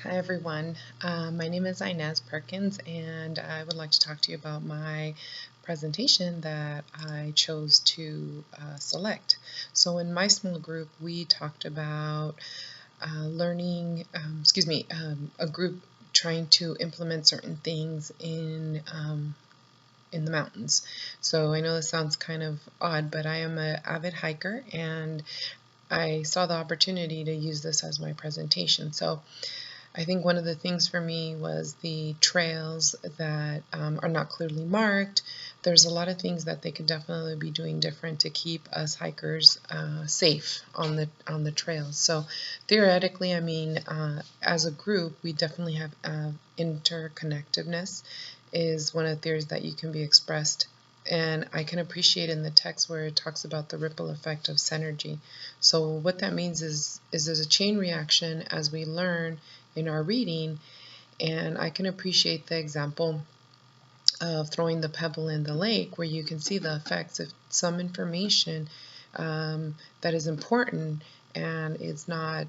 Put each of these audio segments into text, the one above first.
Hi everyone, my name is Inez Perkins and I would like to talk to you about my presentation that I chose to select. So in my small group we talked about a group trying to implement certain things in the mountains. So I know this sounds kind of odd, but I am an avid hiker and I saw the opportunity to use this as my presentation. So I think one of the things for me was the trails that are not clearly marked. There's a lot of things that they could definitely be doing different to keep us hikers safe on the trails. So theoretically, I mean, as a group, we definitely have interconnectedness is one of the theories that you can be expressed. And I can appreciate in the text where it talks about the ripple effect of synergy. So what that means is there's a chain reaction as we learn in our reading, and I can appreciate the example of throwing the pebble in the lake where you can see the effects of some information that is important and it's not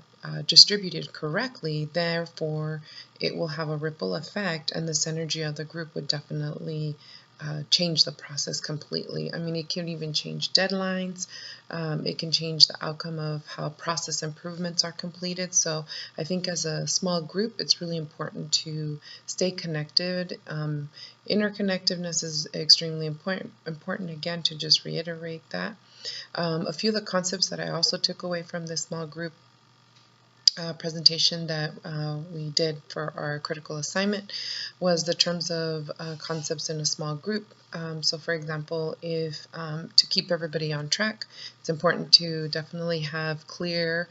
distributed correctly. Therefore it will have a ripple effect and the synergy of the group would definitely change the process completely. I mean, it can even change deadlines. It can change the outcome of how process improvements are completed. So I think as a small group, it's really important to stay connected. Interconnectedness is extremely important again, to just reiterate that. A few of the concepts that I also took away from this small group presentation that we did for our critical assignment was the terms of concepts in a small group. So for example, if to keep everybody on track, it's important to definitely have clear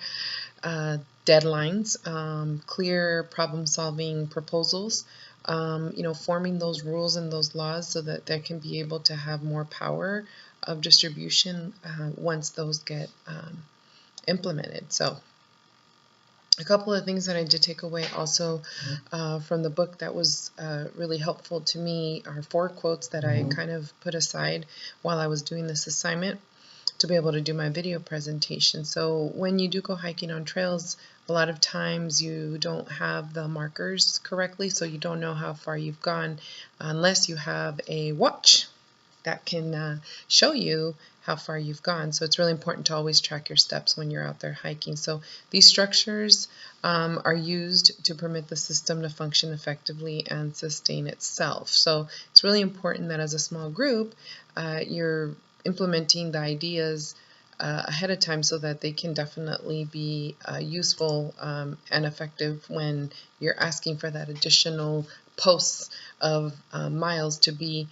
deadlines, clear problem-solving proposals, forming those rules and those laws so that they can be able to have more power of distribution once those get implemented. So a couple of things that I did take away also from the book that was really helpful to me are 4 quotes that I kind of put aside while I was doing this assignment to be able to do my video presentation. So when you do go hiking on trails, a lot of times you don't have the markers correctly, so you don't know how far you've gone unless you have a watch that can show you how far you've gone. So it's really important to always track your steps when you're out there hiking. So these structures are used to permit the system to function effectively and sustain itself. So it's really important that as a small group, you're implementing the ideas ahead of time so that they can definitely be useful and effective when you're asking for that additional posts of miles to be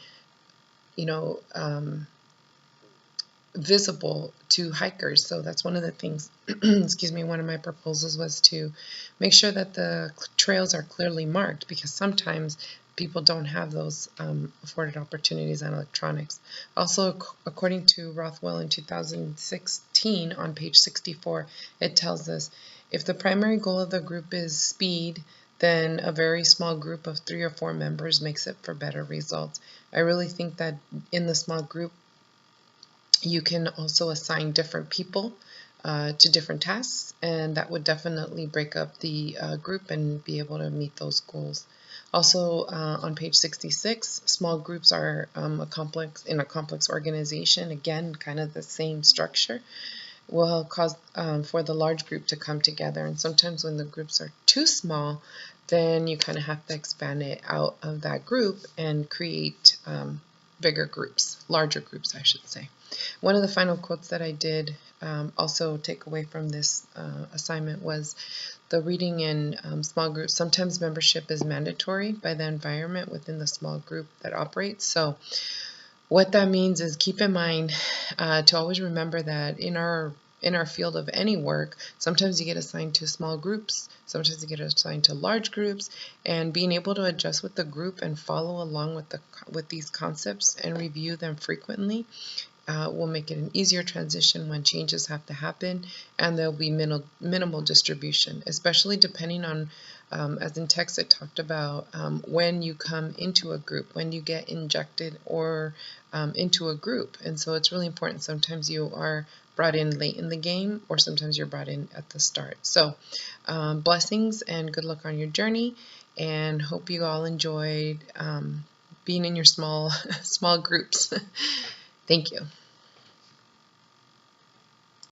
visible to hikers. So that's one of the things, excuse me, one of my proposals was to make sure that the trails are clearly marked, because sometimes people don't have those afforded opportunities on electronics. Also, according to Rothwell in 2016 on page 64, it tells us if the primary goal of the group is speed, then a very small group of 3 or 4 members makes it for better results. I really think that in the small group, you can also assign different people to different tasks, and that would definitely break up the group and be able to meet those goals. Also, on page 66, small groups are in a complex organization. Again, kind of the same structure will cause for the large group to come together. And sometimes when the groups are too small, then you kind of have to expand it out of that group and create bigger groups, larger groups, I should say. One of the final quotes that I did also take away from this assignment was the reading in small groups. Sometimes membership is mandatory by the environment within the small group that operates. So what that means is keep in mind to always remember that in our field of any work, sometimes you get assigned to small groups, sometimes you get assigned to large groups, and being able to adjust with the group and follow along with these concepts and review them frequently will make it an easier transition when changes have to happen, and there'll be minimal distribution, especially depending on as in text, it talked about when you come into a group, when you get injected or into a group. And so it's really important. Sometimes you are brought in late in the game, or sometimes you're brought in at the start. So blessings and good luck on your journey, and hope you all enjoyed being in your small groups. Thank you.